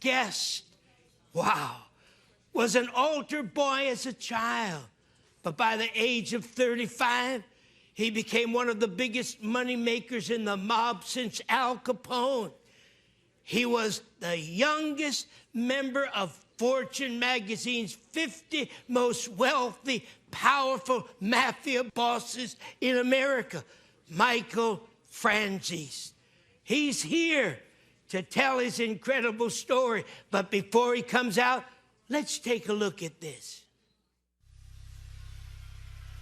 guessed. Wow. Was an altar boy as a child. But by the age of 35, he became one of the biggest money makers in the mob since Al Capone. He was the youngest member of Fortune magazine's 50 most wealthy, powerful mafia bosses in America, Michael Franzese. He's here to tell his incredible story. But before he comes out, let's take a look at this.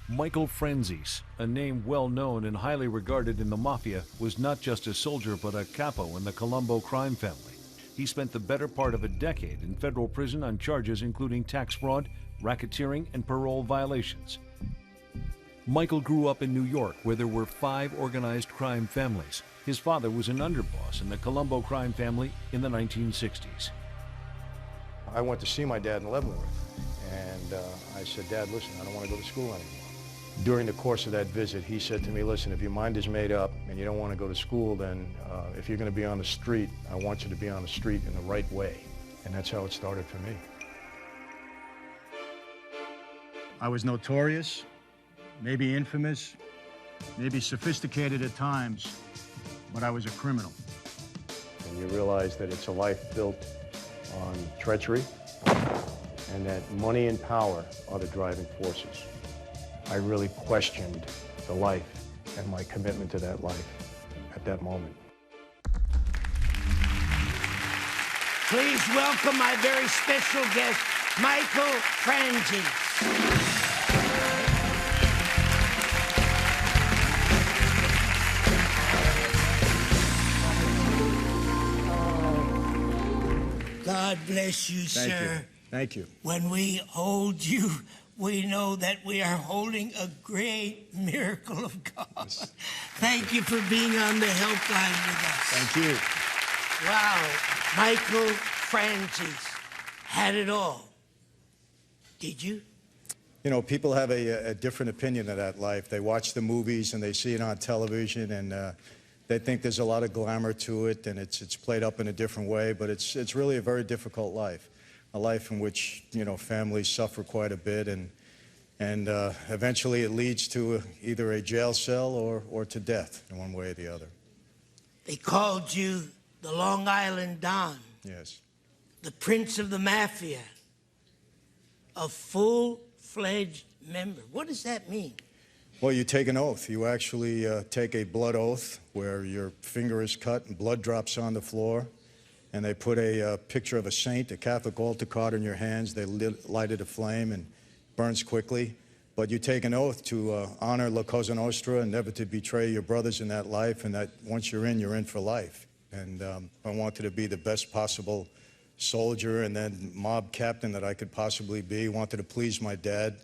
Michael Franzese, a name well known and highly regarded in the mafia, was not just a soldier but a capo in the Colombo crime family. He spent the better part of a decade in federal prison on charges including tax fraud, racketeering, and parole violations. Michael grew up in New York, where there were 5 organized crime families. His father was an underboss in the Colombo crime family in the 1960s. I went to see my dad in Leavenworth, and I said, Dad, listen, I don't want to go to school anymore. During the course of that visit, he said to me, listen, if your mind is made up and you don't want to go to school, then if you're going to be on the street, I want you to be on the street in the right way. And that's how it started for me. I was notorious, maybe infamous, maybe sophisticated at times, but I was a criminal. And you realize that it's a life built on treachery and that money and power are the driving forces. I really questioned the life and my commitment to that life at that moment. Please welcome my very special guest, Michael Franzese. God bless you, sir. Thank you. Thank you. When we hold you, we know that we are holding a great miracle of God. Yes. Thank you for being on the helpline with us. Thank you. Wow. Michael Franzese had it all. Did you? You know, people have a different opinion of that life. They watch the movies and they see it on television, and they think there's a lot of glamour to it, and it's played up in a different way, but it's really a very difficult life. A life in which, you know, families suffer quite a bit, and eventually it leads to either a jail cell or to death in one way or the other. They called you the Long Island Don. Yes. The Prince of the Mafia. A full-fledged member. What does that mean? Well, you take an oath. You actually take a blood oath where your finger is cut and blood drops on the floor. And they put a picture of a saint, a Catholic altar card in your hands. They light it aflame and burns quickly. But you take an oath to honor La Cosa Nostra and never to betray your brothers in that life, and that once you're in for life. And I wanted to be the best possible soldier and then mob captain that I could possibly be. Wanted to please my dad.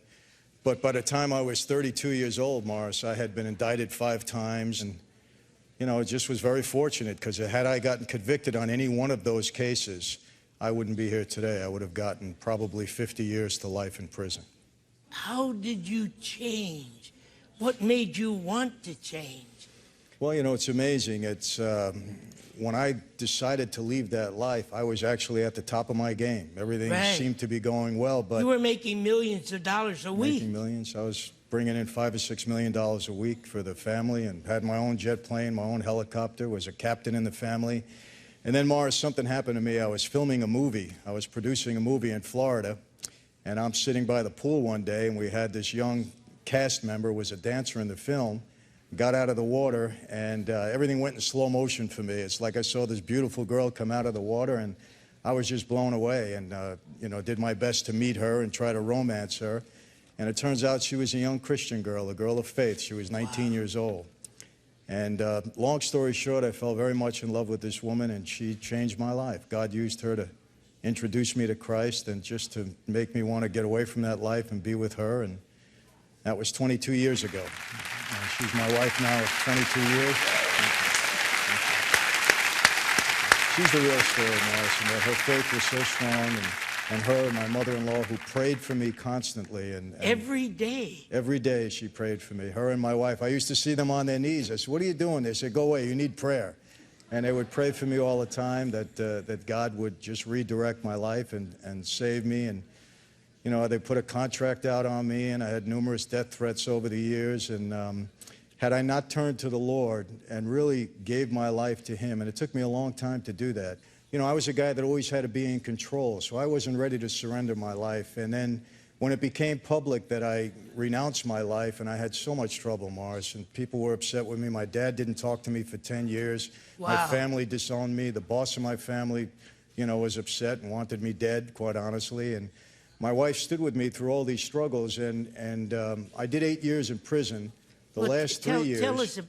But by the time I was 32 years old, Morris, I had been indicted 5 times, and you know, it just was very fortunate, because had I gotten convicted on any one of those cases, I wouldn't be here today. I would have gotten probably 50 years to life in prison. How did you change? What made you want to change? Well, you know, it's amazing. It's when I decided to leave that life, I was actually at the top of my game. Everything seemed to be going well, but you were making millions of dollars a week. Making millions. I was bringing in $5 or $6 million a week for the family, and had my own jet plane, my own helicopter, was a captain in the family. And then, Morris, something happened to me. I was filming a movie. I was producing a movie in Florida, and I'm sitting by the pool one day, and we had this young cast member, was a dancer in the film, got out of the water, and everything went in slow motion for me. It's like I saw this beautiful girl come out of the water, and I was just blown away, and you know, did my best to meet her and try to romance her. And it turns out she was a young Christian girl, a girl of faith. She was 19 years old. And long story short, I fell very much in love with this woman, and she changed my life. God used her to introduce me to Christ and just to make me want to get away from that life and be with her. And that was 22 years ago. She's my wife now of 22 years. She's the real story, Morris. And her faith was so strong, and her and my mother-in-law, who prayed for me constantly. And every day? Every day she prayed for me, her and my wife. I used to see them on their knees. I said, what are you doing? They said, go away, you need prayer. And they would pray for me all the time that God would just redirect my life and save me. And, you know, they put a contract out on me, and I had numerous death threats over the years. And had I not turned to the Lord and really gave my life to Him, and it took me a long time to do that. You know, I was a guy that always had to be in control, so I wasn't ready to surrender my life. And then when it became public that I renounced my life, and I had so much trouble, Morris, and people were upset with me. My dad didn't talk to me for 10 years. Wow. My family disowned me. The boss of my family, you know, was upset and wanted me dead, quite honestly. And my wife stood with me through all these struggles, and I did 8 years in prison. The last 3 years... Tell us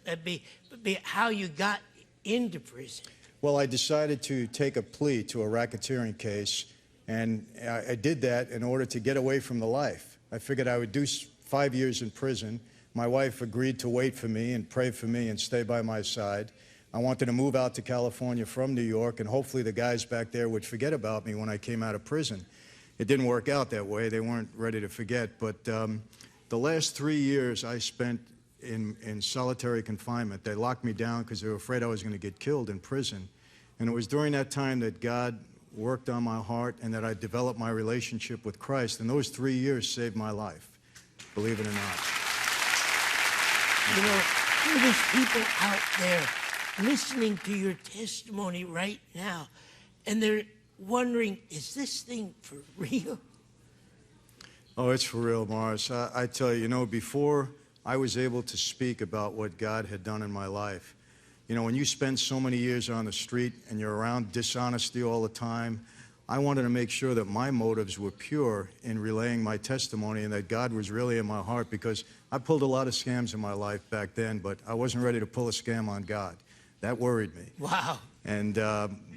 how you got into prison. Well, I decided to take a plea to a racketeering case, and I did that in order to get away from the life. I figured I would do 5 years in prison. My wife agreed to wait for me and pray for me and stay by my side. I wanted to move out to California from New York, and hopefully the guys back there would forget about me when I came out of prison. It didn't work out that way. They weren't ready to forget. But the last 3 years I spent in solitary confinement. They locked me down because they were afraid I was going to get killed in prison. And it was during that time that God worked on my heart and that I developed my relationship with Christ. And those 3 years saved my life, believe it or not. You know, there's people out there listening to your testimony right now, and they're wondering, is this thing for real? Oh, it's for real, Morris. I tell you, you know, before I was able to speak about what God had done in my life, you know, when you spend so many years on the street and you're around dishonesty all the time, I wanted to make sure that my motives were pure in relaying my testimony and that God was really in my heart, because I pulled a lot of scams in my life back then, but I wasn't ready to pull a scam on God. That worried me. Wow. And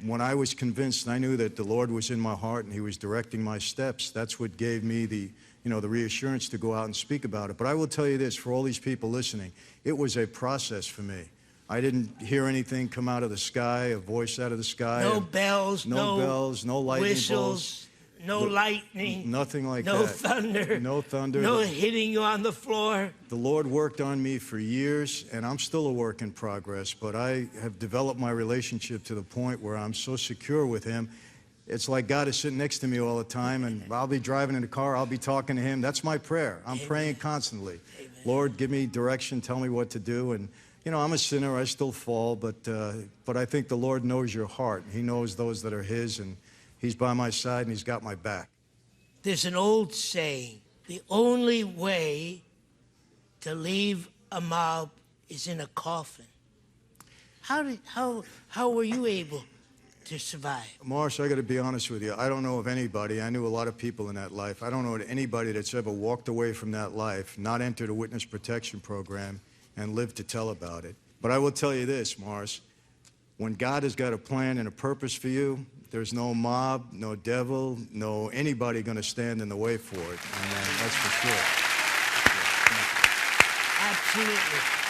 when I was convinced, I knew that the Lord was in my heart and He was directing my steps. That's what gave me the reassurance to go out and speak about it. But I will tell you this, for all these people listening, it was a process for me. I didn't hear anything come out of the sky, a voice out of the sky. No bells, no lightning whistles, bolts. no lightning. Nothing like no that. Thunder. No thunder. No hitting you on the floor. The Lord worked on me for years, and I'm still a work in progress, but I have developed my relationship to the point where I'm so secure with Him. It's like God is sitting next to me all the time, and I'll be driving in the car, I'll be talking to Him. That's my prayer. I'm praying constantly. Amen. Lord, give me direction, tell me what to do. And, you know, I'm a sinner, I still fall, but I think the Lord knows your heart. He knows those that are His, and He's by my side, and He's got my back. There's an old saying, the only way to leave a mob is in a coffin. How were you able to survive? Morris, I got to be honest with you. I don't know of anybody. I knew a lot of people in that life. I don't know of anybody that's ever walked away from that life, not entered a witness protection program, and lived to tell about it. But I will tell you this, Morris. When God has got a plan and a purpose for you, there's no mob, no devil, no anybody going to stand in the way for it. And that's for sure. Absolutely.